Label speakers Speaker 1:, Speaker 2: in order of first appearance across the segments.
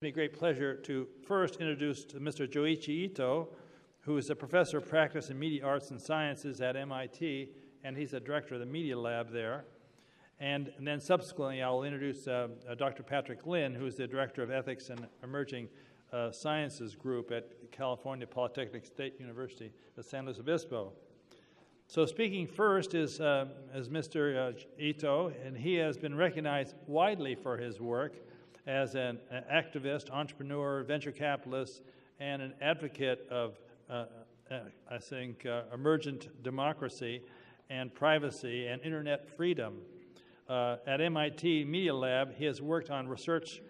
Speaker 1: me great pleasure to first introduce Mr. Joichi Ito, who is a professor of practice in media arts and sciences at MIT, and he's the director of the media lab there. And then subsequently, I will introduce Dr. Patrick Lin, who is the director of ethics and emerging sciences group at California Polytechnic State University of San Luis Obispo. So speaking first is Mr. Ito, and he has been recognized widely for his work as an activist, entrepreneur, venture capitalist, and an advocate of, I think, emergent democracy and privacy and internet freedom. At MIT Media Lab, he has worked on research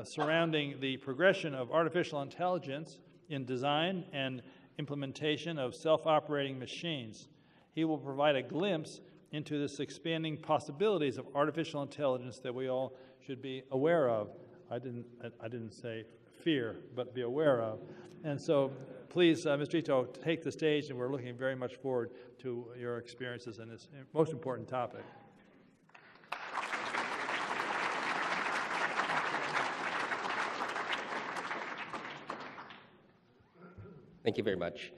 Speaker 1: surrounding the progression of artificial intelligence in design and implementation of self-operating machines. He will provide a glimpse into this expanding possibilities of artificial intelligence that we all should be aware of. I didn't say fear, but be aware of. And so please, Mr. Ito, take the stage, and we're looking very much forward to your experiences in this most important topic.
Speaker 2: Thank you very much.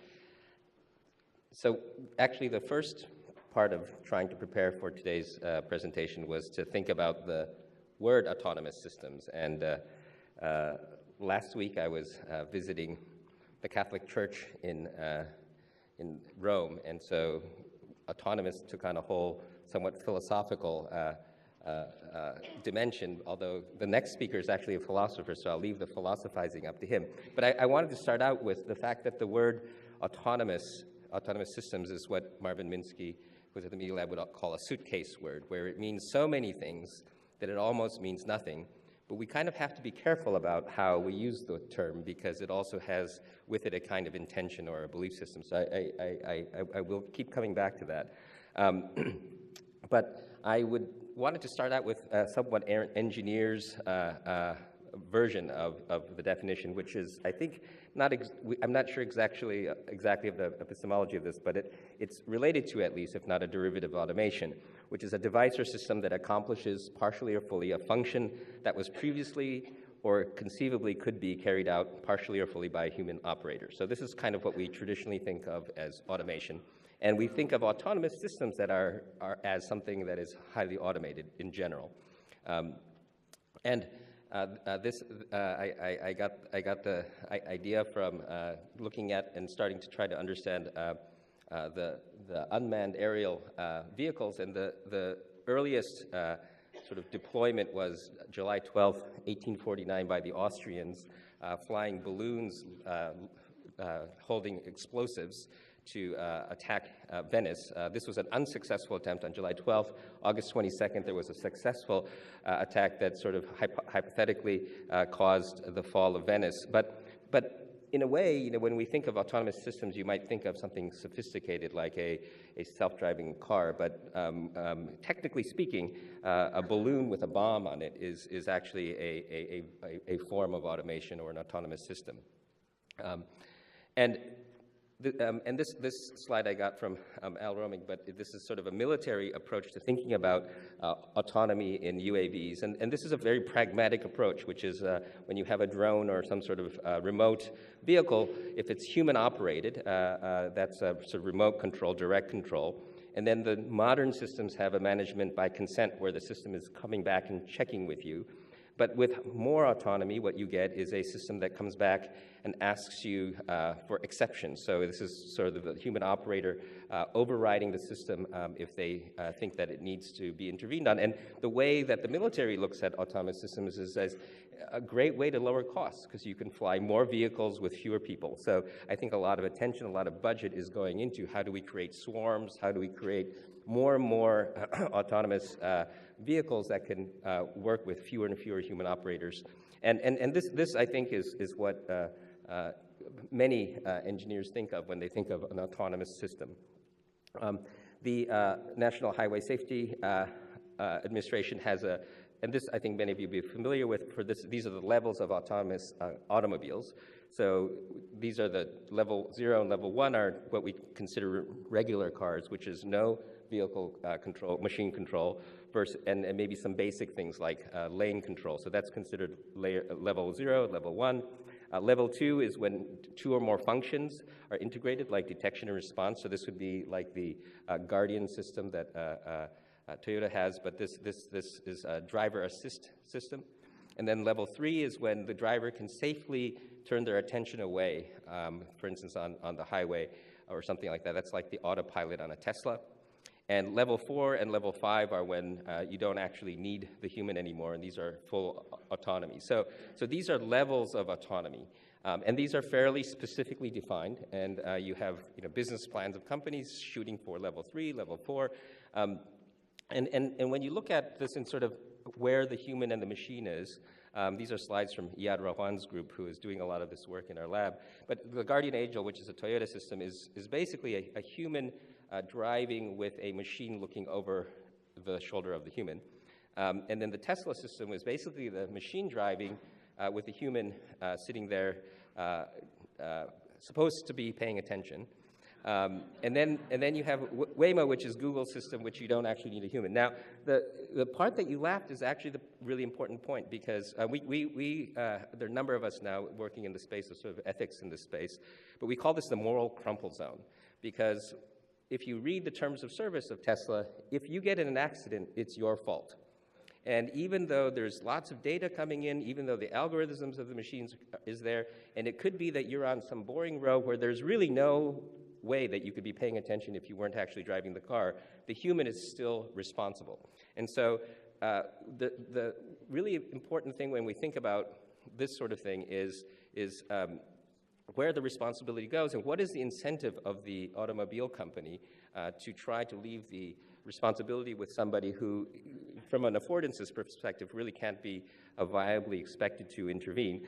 Speaker 2: So actually, the first part of trying to prepare for today's presentation was to think about the word autonomous systems. And last week, I was visiting the Catholic Church in Rome, and so autonomous took on a whole somewhat philosophical dimension, although the next speaker is actually a philosopher, so I'll leave the philosophizing up to him. But I wanted to start out with the fact that the word autonomous systems is what Marvin Minsky, who was at the Media Lab, would call a suitcase word, where it means so many things that it almost means nothing. But we kind of have to be careful about how we use the term, because it also has with it a kind of intention or a belief system. So I will keep coming back to that. But I wanted to start out with somewhat engineer's version of the definition, which is, I think, I'm not sure exactly of the epistemology of this, but it's related to, at least, if not a derivative of automation, which is a device or system that accomplishes partially or fully a function that was previously or conceivably could be carried out partially or fully by a human operator. So this is kind of what we traditionally think of as automation. And we think of autonomous systems that are as something that is highly automated in general. I got the idea from looking at and starting to try to understand the unmanned aerial vehicles, and the earliest sort of deployment was July 12th, 1849, by the Austrians, flying balloons holding explosives to attack Venice. This was an unsuccessful attempt on July 12th. August 22nd, there was a successful attack that sort of hypothetically caused the fall of Venice. But in a way, when we think of autonomous systems, you might think of something sophisticated like a self-driving car. But technically speaking, a balloon with a bomb on it is actually a form of automation or an autonomous system. And this slide I got from Al Romig, but this is sort of a military approach to thinking about autonomy in UAVs. And this is a very pragmatic approach, which is when you have a drone or some sort of remote vehicle, if it's human operated, that's a sort of remote control, direct control. And then the modern systems have a management by consent, where the system is coming back and checking with you. But with more autonomy, what you get is a system that comes back and asks you for exceptions. So this is sort of the human operator overriding the system if they think that it needs to be intervened on. And the way that the military looks at autonomous systems is as a great way to lower costs, because you can fly more vehicles with fewer people. So I think a lot of attention, a lot of budget is going into how do we create swarms, how do we create more and more autonomous vehicles that can work with fewer and fewer human operators. And this I think, is what many engineers think of when they think of an autonomous system. The National Highway Safety Administration has and this I think many of you will be familiar with, these are the levels of autonomous automobiles. So these are the level 0 and level 1 are what we consider regular cars, which is no vehicle control, machine control, and maybe some basic things like lane control. So that's considered level 0, level 1. Level 2 is when 2 or more functions are integrated, like detection and response. So this would be like the Guardian system that Toyota has, but this is a driver assist system. And then level 3 is when the driver can safely turn their attention away, for instance, on the highway or something like that. That's like the autopilot on a Tesla. And level 4 and level 5 are when you don't actually need the human anymore, and these are full autonomy. So these are levels of autonomy, and these are fairly specifically defined. And you have business plans of companies shooting for level 3, level 4, and when you look at this in sort of where the human and the machine is. These are slides from Iyad Rahwan's group, who is doing a lot of this work in our lab. But the Guardian Angel, which is a Toyota system, is basically a human driving with a machine looking over the shoulder of the human. And then the Tesla system was basically the machine driving with the human sitting there, supposed to be paying attention. And then you have Waymo, which is Google's system, which you don't actually need a human. Now, the part that you left is actually the really important point, because there are a number of us now working in the space of sort of ethics in this space, but we call this the moral crumple zone, because if you read the terms of service of Tesla, if you get in an accident, it's your fault. And even though there's lots of data coming in, even though the algorithms of the machines is there, and it could be that you're on some boring road where there's really no way that you could be paying attention if you weren't actually driving the car, the human is still responsible. And so the really important thing when we think about this sort of thing is where the responsibility goes and what is the incentive of the automobile company to try to leave the responsibility with somebody who, from an affordances perspective, really can't be viably expected to intervene.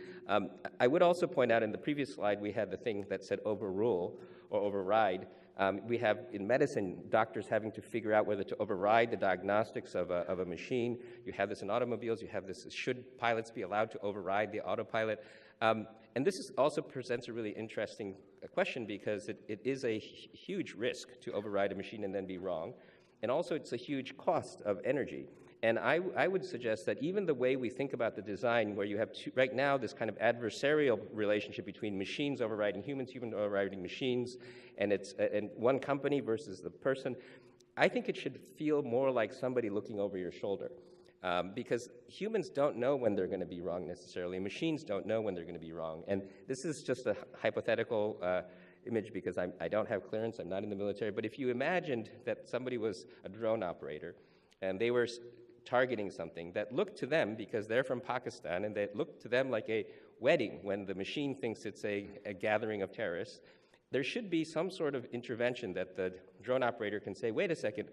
Speaker 2: I would also point out in the previous slide we had the thing that said overrule or override. We have in medicine doctors having to figure out whether to override the diagnostics of a machine. You have this in automobiles. You have this, should pilots be allowed to override the autopilot? And this also presents a really interesting question, because it is a huge risk to override a machine and then be wrong. And also it's a huge cost of energy. And I would suggest that even the way we think about the design, where you have right now this kind of adversarial relationship between machines overriding humans, human overriding machines, and one company versus the person, I think it should feel more like somebody looking over your shoulder. Because humans don't know when they're going to be wrong necessarily. Machines don't know when they're going to be wrong. And this is just a hypothetical image, because I don't have clearance, I'm not in the military. But if you imagined that somebody was a drone operator and they were targeting something that looked to them, because they're from Pakistan, and that looked to them like a wedding when the machine thinks it's a gathering of terrorists, there should be some sort of intervention that the drone operator can say, wait a second,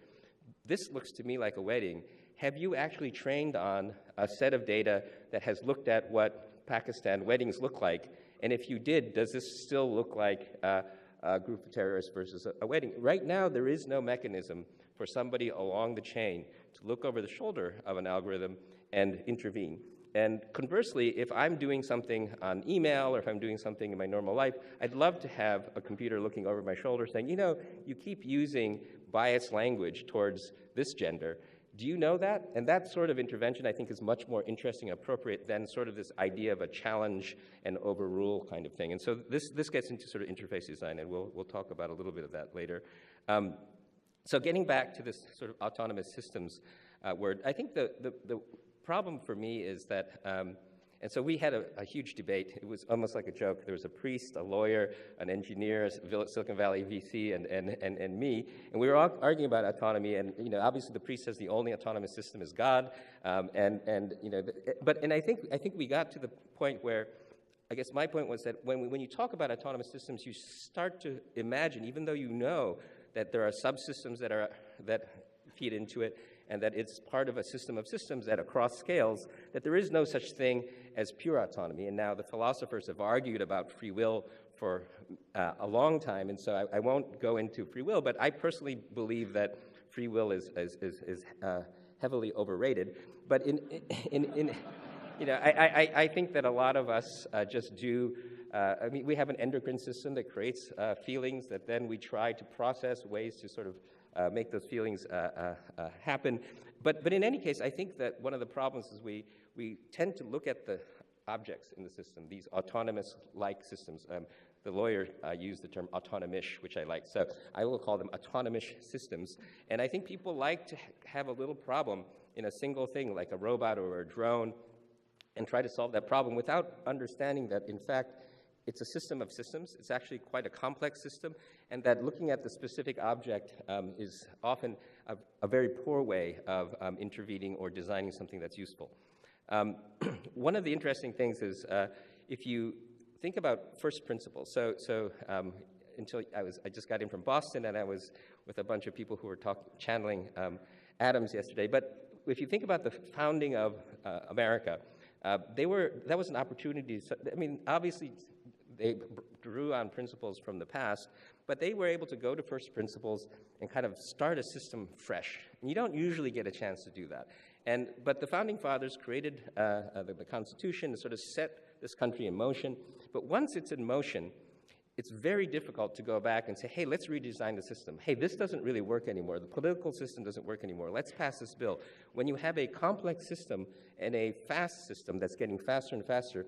Speaker 2: this looks to me like a wedding. Have you actually trained on a set of data that has looked at what Pakistan weddings look like? And if you did, does this still look like a group of terrorists versus a wedding? Right now, there is no mechanism for somebody along the chain to look over the shoulder of an algorithm and intervene. And conversely, if I'm doing something on email or if I'm doing something in my normal life, I'd love to have a computer looking over my shoulder saying, you know, you keep using biased language towards this gender. Do you know that? And that sort of intervention, I think, is much more interesting and appropriate than sort of this idea of a challenge and overrule kind of thing. And so this gets into sort of interface design, and we'll talk about a little bit of that later. So getting back to this sort of autonomous systems word, I think the problem for me is that, and so we had a huge debate. It was almost like a joke. There was a priest, a lawyer, an engineer, a Silicon Valley VC, and me, and we were all arguing about autonomy. And obviously the priest says the only autonomous system is God, and I think we got to the point where, I guess my point was that when you talk about autonomous systems, you start to imagine, even though you know that there are subsystems that feed into it, and that it's part of a system of systems that across scales, that there is no such thing as pure autonomy. And now the philosophers have argued about free will for a long time, and so I won't go into free will, but I personally believe that free will is heavily overrated. But I think that a lot of us just do. I mean, we have an endocrine system that creates feelings that then we try to process ways to sort of make those feelings happen. But in any case, I think that one of the problems is we tend to look at the objects in the system, these autonomous-like systems. The lawyer used the term autonomish, which I like. So I will call them autonomish systems. And I think people like to have a little problem in a single thing, like a robot or a drone, and try to solve that problem without understanding that, in fact, it's a system of systems. It's actually quite a complex system, and that looking at the specific object is often a very poor way of intervening or designing something that's useful. One of the interesting things is if you think about first principles. So until I just got in from Boston, and I was with a bunch of people who were channeling Adams yesterday. But if you think about the founding of America, that was an opportunity. I mean, obviously, they drew on principles from the past, but they were able to go to first principles and kind of start a system fresh. And you don't usually get a chance to do that. But the Founding Fathers created the Constitution to sort of set this country in motion. But once it's in motion, it's very difficult to go back and say, hey, let's redesign the system. Hey, this doesn't really work anymore. The political system doesn't work anymore. Let's pass this bill. When you have a complex system and a fast system that's getting faster and faster,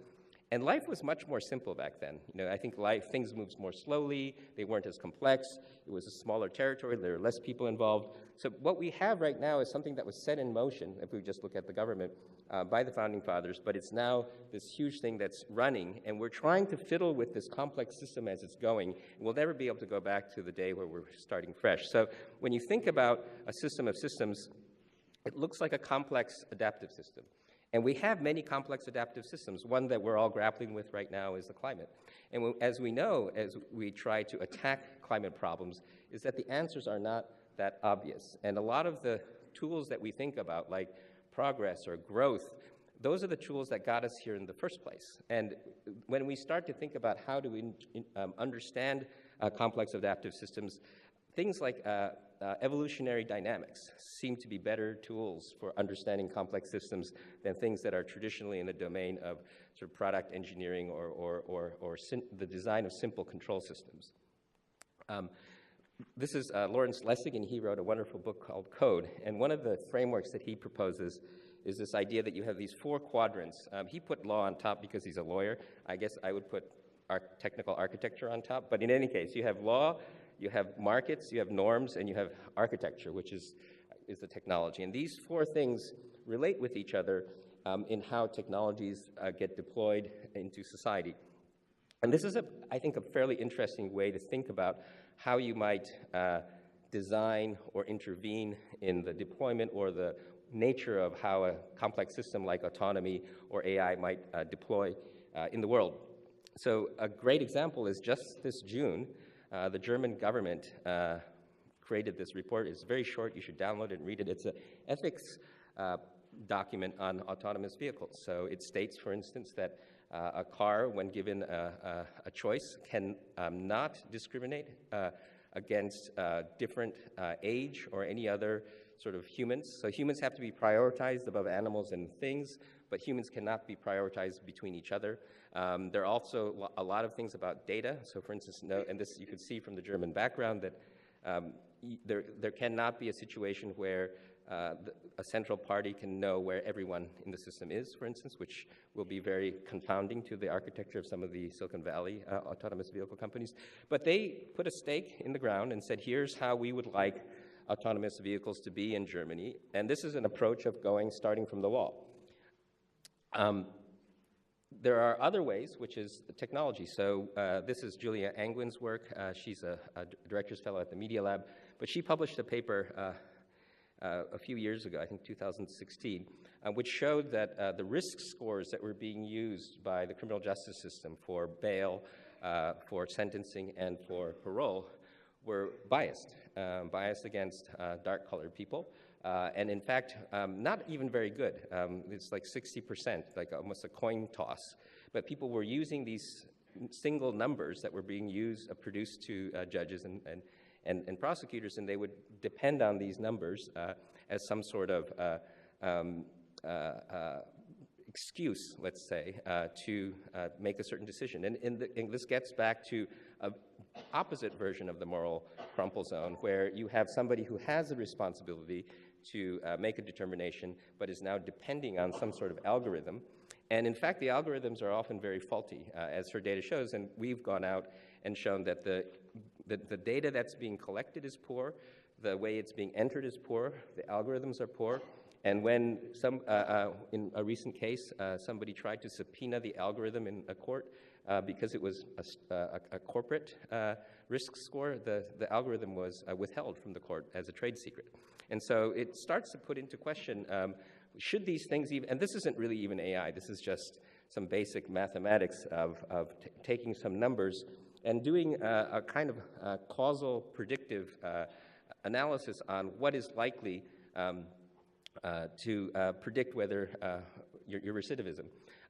Speaker 2: and life was much more simple back then. You know, I think things moved more slowly. They weren't as complex. It was a smaller territory. There were less people involved. So what we have right now is something that was set in motion, if we just look at the government, by the Founding Fathers, but it's now this huge thing that's running, and we're trying to fiddle with this complex system as it's going. We'll never be able to go back to the day where we're starting fresh. So when you think about a system of systems, it looks like a complex adaptive system. And we have many complex adaptive systems. One that we're all grappling with right now is the climate. And as we know, as we try to attack climate problems, is that the answers are not that obvious. And a lot of the tools that we think about, like progress or growth, those are the tools that got us here in the first place. And when we start to think about how do we understand complex adaptive systems, things like evolutionary dynamics seem to be better tools for understanding complex systems than things that are traditionally in the domain of sort of product engineering or the design of simple control systems. This is Lawrence Lessig, and he wrote a wonderful book called Code. And one of the frameworks that he proposes is this idea that you have these four quadrants. He put law on top because he's a lawyer. I guess I would put technical architecture on top. But in any case, you have law, you have markets, you have norms, and you have architecture, which is the technology. And these four things relate with each other in how technologies get deployed into society. And this is, I think, a fairly interesting way to think about how you might design or intervene in the deployment or the nature of how a complex system like autonomy or AI might deploy in the world. So a great example is just this June, the German government created this report. It's very short. You should download it and read it. It's an ethics document on autonomous vehicles. So it states, for instance, that a car, when given a choice, can not discriminate against different age or any other sort of humans. So humans have to be prioritized above animals and things, but humans cannot be prioritized between each other. There are also a lot of things about data. So for instance, and this you can see from the German background, that there cannot be a situation where a central party can know where everyone in the system is, for instance, which will be very confounding to the architecture of some of the Silicon Valley autonomous vehicle companies. But they put a stake in the ground and said, here's how we would like autonomous vehicles to be in Germany. And this is an approach of starting from the wall. There are other ways, which is the technology. So this is Julia Angwin's work. She's a director's fellow at the Media Lab. But she published a paper a few years ago, I think 2016, which showed that the risk scores that were being used by the criminal justice system for bail, for sentencing, and for parole were biased against dark-colored people. And in fact, not even very good. It's like 60%, like almost a coin toss. But people were using these single numbers that were being produced to judges and prosecutors, and they would depend on these numbers as some sort of excuse, let's say, to make a certain decision. And this gets back to an opposite version of the moral crumple zone, where you have somebody who has the responsibility to make a determination, but is now depending on some sort of algorithm. And in fact, the algorithms are often very faulty, as her data shows, and we've gone out and shown that the data that's being collected is poor, the way it's being entered is poor, the algorithms are poor, and when in a recent case, somebody tried to subpoena the algorithm in a court because it was a corporate risk score, the algorithm was withheld from the court as a trade secret. And so it starts to put into question, should these things even, and this isn't really even AI, this is just some basic mathematics of taking some numbers and doing a kind of causal predictive analysis on what is likely to predict whether your recidivism.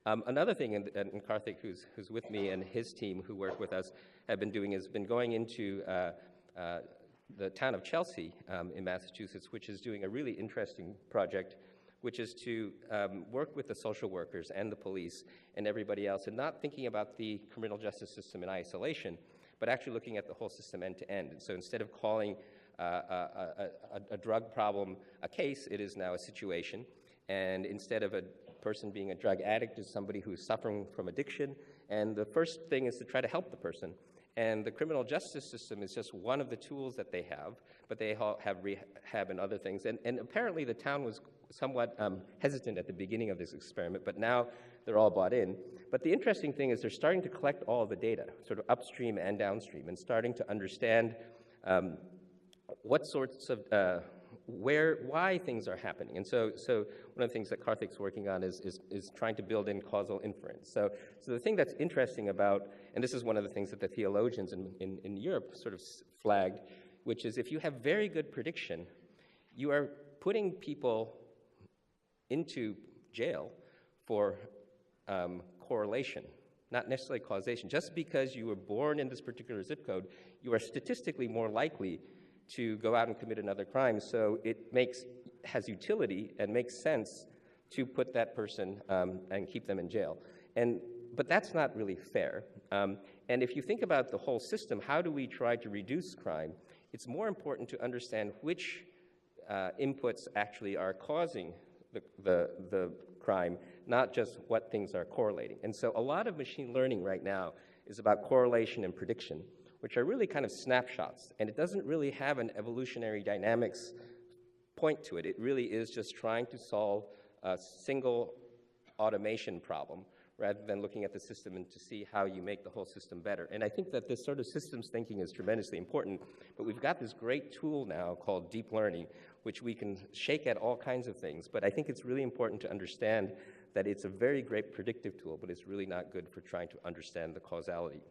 Speaker 2: Another thing, and Karthik, who's with me, and his team who work with us have been doing, is been going into the town of Chelsea in Massachusetts, which is doing a really interesting project, which is to work with the social workers and the police and everybody else, and not thinking about the criminal justice system in isolation, but actually looking at the whole system end to end. And so instead of calling a drug problem a case, it is now a situation. And instead of a person being a drug addict, is somebody who's suffering from addiction. And the first thing is to try to help the person. And the criminal justice system is just one of the tools that they have, but they have rehab and other things. And apparently the town was somewhat hesitant at the beginning of this experiment, but now they're all bought in. But the interesting thing is they're starting to collect all the data, sort of upstream and downstream, and starting to understand what sorts of, why things are happening. And so one of the things that Karthik's working on is trying to build in causal inference. So the thing that's interesting about, and this is one of the things that the theologians in Europe sort of flagged, which is if you have very good prediction, you are putting people into jail for correlation, not necessarily causation. Just because you were born in this particular zip code, you are statistically more likely to go out and commit another crime. So it has utility and makes sense to put that person and keep them in jail. But that's not really fair. And if you think about the whole system, how do we try to reduce crime? It's more important to understand which inputs actually are causing the crime, not just what things are correlating. And so a lot of machine learning right now is about correlation and prediction, which are really kind of snapshots. And it doesn't really have an evolutionary dynamics point to it. It really is just trying to solve a single automation problem rather than looking at the system and to see how you make the whole system better. And I think that this sort of systems thinking is tremendously important, but we've got this great tool now called deep learning, which we can shake at all kinds of things. But I think it's really important to understand that it's a very great predictive tool, but it's really not good for trying to understand the causality,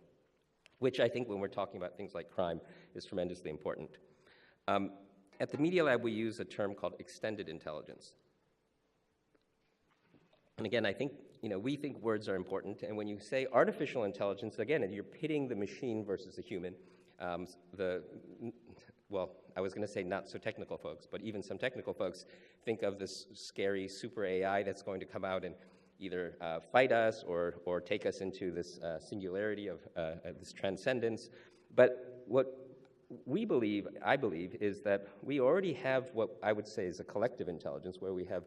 Speaker 2: which I think when we're talking about things like crime is tremendously important. At the Media Lab, we use a term called extended intelligence. And again, I think, we think words are important, and when you say artificial intelligence, again, you're pitting the machine versus the human. Well, I was going to say not so technical folks, but even some technical folks think of this scary super AI that's going to come out and either fight us or take us into this singularity of this transcendence. But what I believe, is that we already have what I would say is a collective intelligence, where we have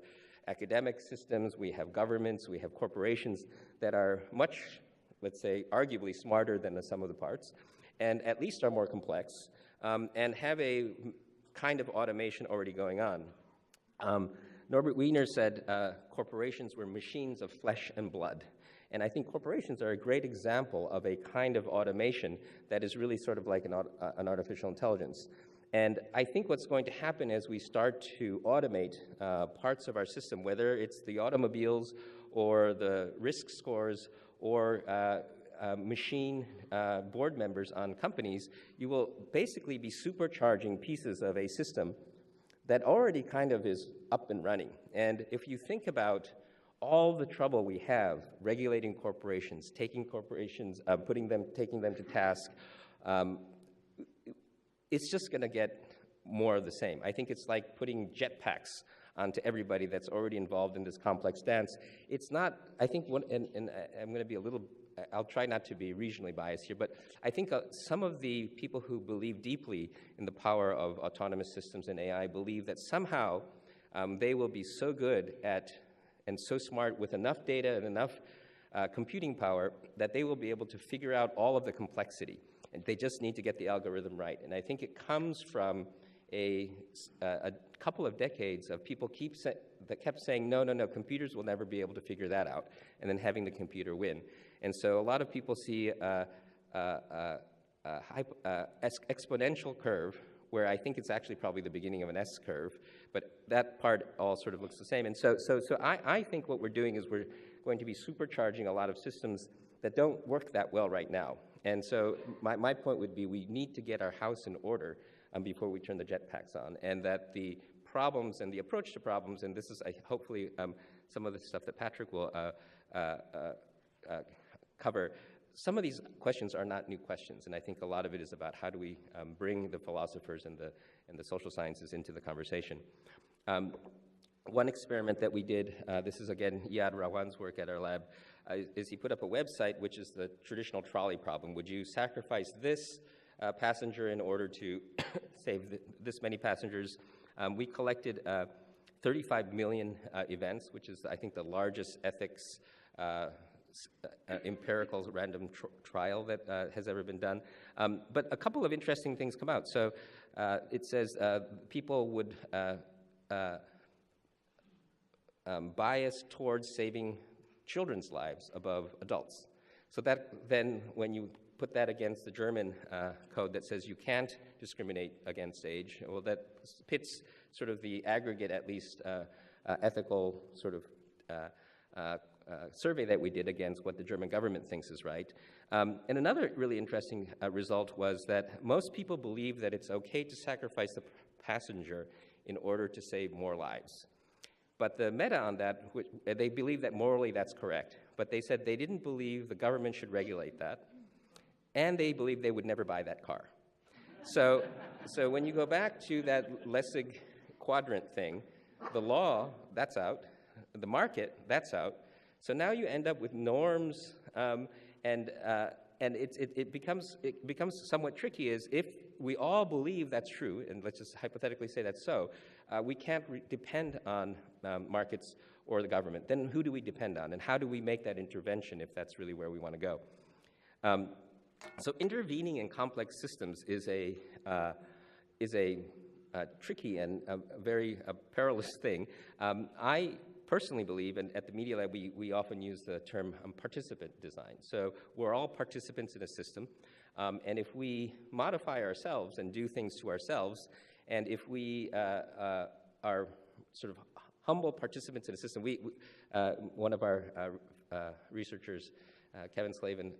Speaker 2: academic systems, we have governments, we have corporations that are much, let's say, arguably smarter than the sum of the parts, and at least are more complex, and have a kind of automation already going on. Norbert Wiener said corporations were machines of flesh and blood. And I think corporations are a great example of a kind of automation that is really sort of like an artificial intelligence. And I think what's going to happen as we start to automate parts of our system, whether it's the automobiles or the risk scores or machine board members on companies, you will basically be supercharging pieces of a system that already kind of is up and running. And if you think about all the trouble we have regulating corporations, taking corporations, taking them to task, it's just going to get more of the same. I think it's like putting jetpacks onto everybody that's already involved in this complex dance. It's not, I think, and I'm going to be I'll try not to be regionally biased here, but I think some of the people who believe deeply in the power of autonomous systems and AI believe that somehow they will be so good at and so smart with enough data and enough computing power that they will be able to figure out all of the complexity. And they just need to get the algorithm right. And I think it comes from a couple of decades of people that kept saying, no, no, no, computers will never be able to figure that out, and then having the computer win. And so a lot of people see exponential curve, where I think it's actually probably the beginning of an S curve, but that part all sort of looks the same. And so I think what we're doing is we're going to be supercharging a lot of systems that don't work that well right now. And so my point would be we need to get our house in order before we turn the jetpacks on, and that the problems and the approach to problems, and this is hopefully some of the stuff that Patrick will cover, some of these questions are not new questions, and I think a lot of it is about how do we bring the philosophers and the social sciences into the conversation. One experiment that we did, this is again Yad Rawan's work at our lab, is he put up a website which is the traditional trolley problem. Would you sacrifice this passenger in order to save this many passengers? We collected 35 million events, which is, I think, the largest ethics empirical random trial that has ever been done. But a couple of interesting things come out. So it says people would bias towards saving children's lives above adults. So that then, when you put that against the German code that says you can't discriminate against age, well, that pits sort of the aggregate, at least, ethical sort of survey that we did against what the German government thinks is right. And another really interesting result was that most people believe that it's okay to sacrifice the passenger in order to save more lives. But the meta on that, they believe that morally that's correct, but they said they didn't believe the government should regulate that, and they believe they would never buy that car. So when you go back to that Lessig quadrant thing, the law, that's out, the market, that's out. So now you end up with norms, and it becomes somewhat tricky. Is if we all believe that's true, and let's just hypothetically say that's so, we can't depend on markets or the government. Then who do we depend on, and how do we make that intervention if that's really where we want to go? So intervening in complex systems is a tricky and a very perilous thing. I personally believe, and at the Media Lab we often use the term participant design. So we're all participants in a system, and if we modify ourselves and do things to ourselves, and if we are sort of humble participants in a system, one of our researchers, Kevin Slavin,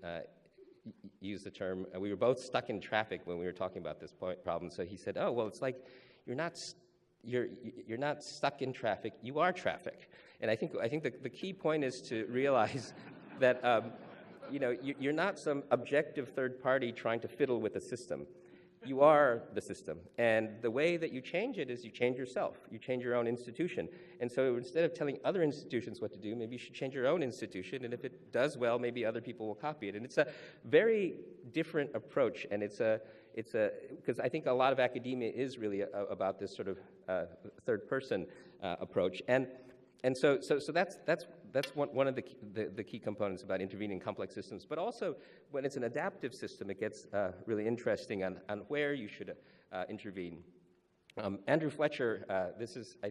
Speaker 2: used the term, we were both stuck in traffic when we were talking about this problem, so he said, oh, well, it's like you're not stuck in traffic, you are traffic. And I think the key point is to realize that you're not some objective third party trying to fiddle with the system. You are the system. And the way that you change it is you change yourself. You change your own institution. And so instead of telling other institutions what to do, maybe you should change your own institution. And if it does well, maybe other people will copy it. And it's a very different approach. And because I think a lot of academia is really about this sort of third person approach. And so that's one of the key components about intervening in complex systems. But also, when it's an adaptive system, it gets really interesting on where you should intervene. Andrew Fletcher,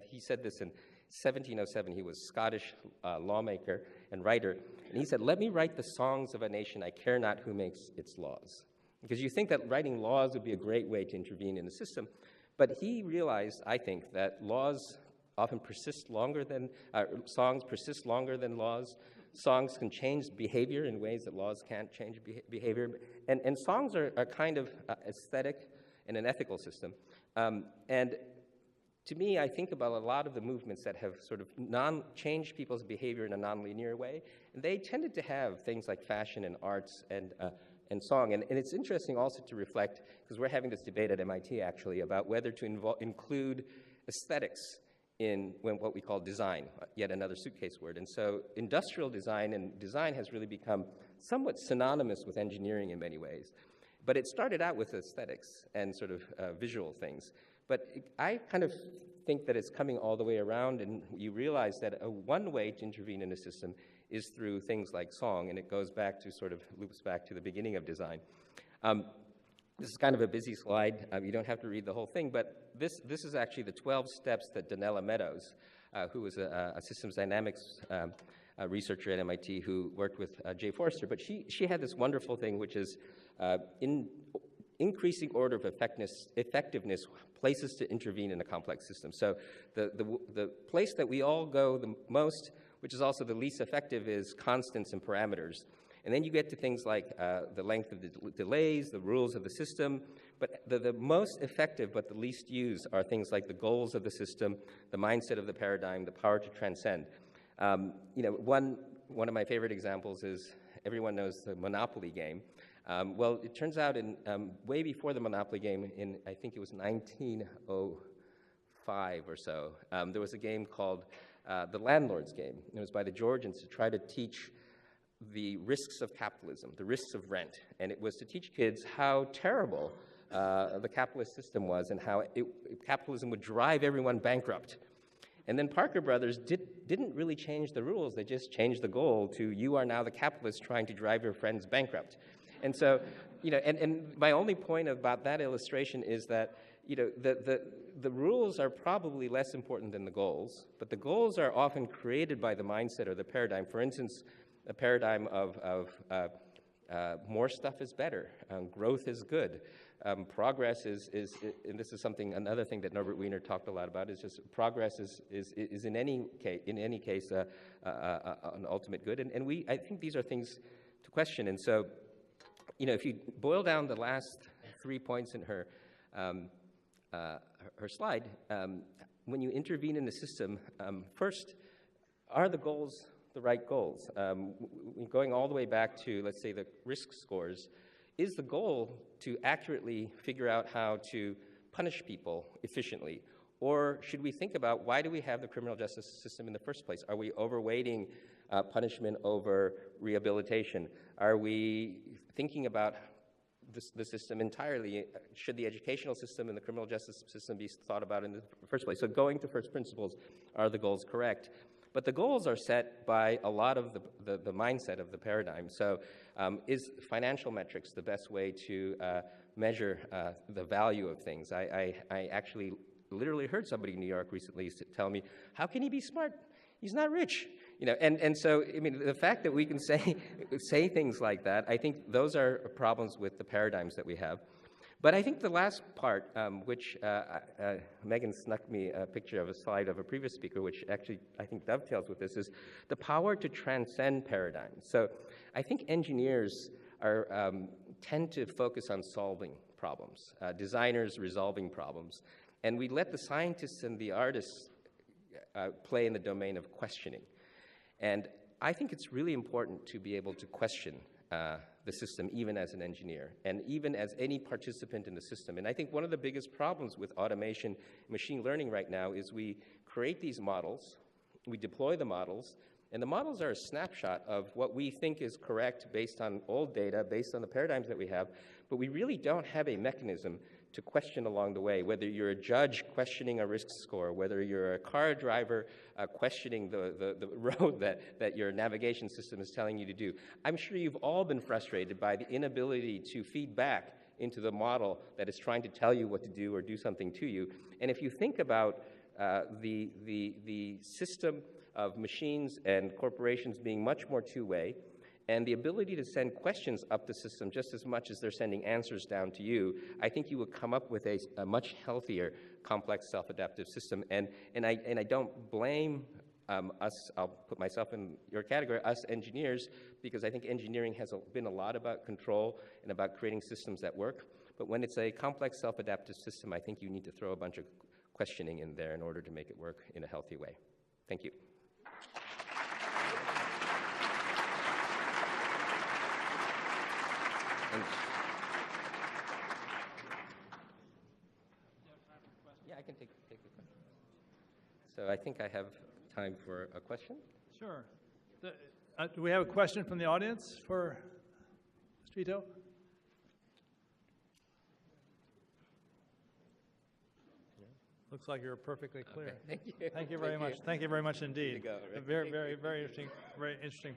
Speaker 2: he said this in 1707. He was a Scottish lawmaker and writer. And he said, "Let me write the songs of a nation, I care not who makes its laws." Because you think that writing laws would be a great way to intervene in a system. But he realized, I think, that laws often persist longer than, songs persist longer than laws. Songs can change behavior in ways that laws can't change behavior. And songs are kind of aesthetic and an ethical system. And to me, I think about a lot of the movements that have sort of changed people's behavior in a nonlinear way. And they tended to have things like fashion and arts and song. And it's interesting also to reflect, because we're having this debate at MIT actually, about whether to include aesthetics in what we call design, yet another suitcase word. And so industrial design and design has really become somewhat synonymous with engineering in many ways. But it started out with aesthetics and sort of visual things. But I kind of think that it's coming all the way around, and you realize that one way to intervene in a system is through things like song, and it goes back to sort of loops back to the beginning of design. This is kind of a busy slide. You don't have to read the whole thing, but this is actually the 12 steps that Donella Meadows, who was a systems dynamics researcher at MIT who worked with Jay Forrester, but she had this wonderful thing, which is in increasing order of effectiveness, places to intervene in a complex system. So the place that we all go the most, which is also the least effective, is constants and parameters. And then you get to things like the length of the delays, the rules of the system. But the most effective but the least used are things like the goals of the system, the mindset of the paradigm, the power to transcend. One of my favorite examples is everyone knows the Monopoly game. Well, it turns out way before the Monopoly game, in I think it was 1905 or so, there was a game called the Landlord's Game. It was by the Georgians to try to teach the risks of capitalism, the risks of rent. And it was to teach kids how terrible the capitalist system was and how capitalism would drive everyone bankrupt. And then Parker Brothers didn't really change the rules. They just changed the goal to, you are now the capitalist trying to drive your friends bankrupt. And so, and my only point about that illustration is that, the rules are probably less important than the goals, but the goals are often created by the mindset or the paradigm. For instance, a paradigm of more stuff is better, growth is good, progress is, and this is another thing that Norbert Wiener talked a lot about, is just progress is in any case an ultimate good, and I think these are things to question. And so, if you boil down the last 3 points in her slide, when you intervene in the system, first, are the goals the right goals? Going all the way back to, let's say, the risk scores, is the goal to accurately figure out how to punish people efficiently? Or should we think about, why do we have the criminal justice system in the first place? Are we overweighting punishment over rehabilitation? Are we thinking about the system entirely? Should the educational system and the criminal justice system be thought about in the first place? So going to first principles, are the goals correct? But the goals are set by a lot of the mindset of the paradigm. So is financial metrics the best way to measure the value of things? I actually literally heard somebody in New York recently tell me, how can he be smart? He's not rich. And so, I mean, the fact that we can say things like that, I think those are problems with the paradigms that we have. But I think the last part, which Megan snuck me a picture of a slide of a previous speaker, which actually I think dovetails with this, is the power to transcend paradigms. So I think engineers tend to focus on solving problems, designers resolving problems, and we let the scientists and the artists play in the domain of questioning. And I think it's really important to be able to question the system, even as an engineer, and even as any participant in the system. And I think one of the biggest problems with automation, machine learning right now, is we create these models, we deploy the models, and the models are a snapshot of what we think is correct based on old data, based on the paradigms that we have, but we really don't have a mechanism to question along the way, whether you're a judge questioning a risk score, whether you're a car driver questioning the road that your navigation system is telling you to do. I'm sure you've all been frustrated by the inability to feed back into the model that is trying to tell you what to do or do something to you. And if you think about the system of machines and corporations being much more two-way, and the ability to send questions up the system just as much as they're sending answers down to you, I think you would come up with a much healthier, complex, self-adaptive system. And I don't blame us, I'll put myself in your category, us engineers, because I think engineering has been a lot about control and about creating systems that work. But when it's a complex, self-adaptive system, I think you need to throw a bunch of questioning in there in order to make it work in a healthy way. Thank you. Yeah, I can take the question. So I think I have time for a question.
Speaker 1: Sure. Do we have a question from the audience for Mr. Ito? Looks like you're perfectly clear.
Speaker 2: Okay, thank you.
Speaker 1: Thank you very much. Thank you very much indeed.
Speaker 2: Good to go, right?
Speaker 1: Very, very, very interesting. Very interesting.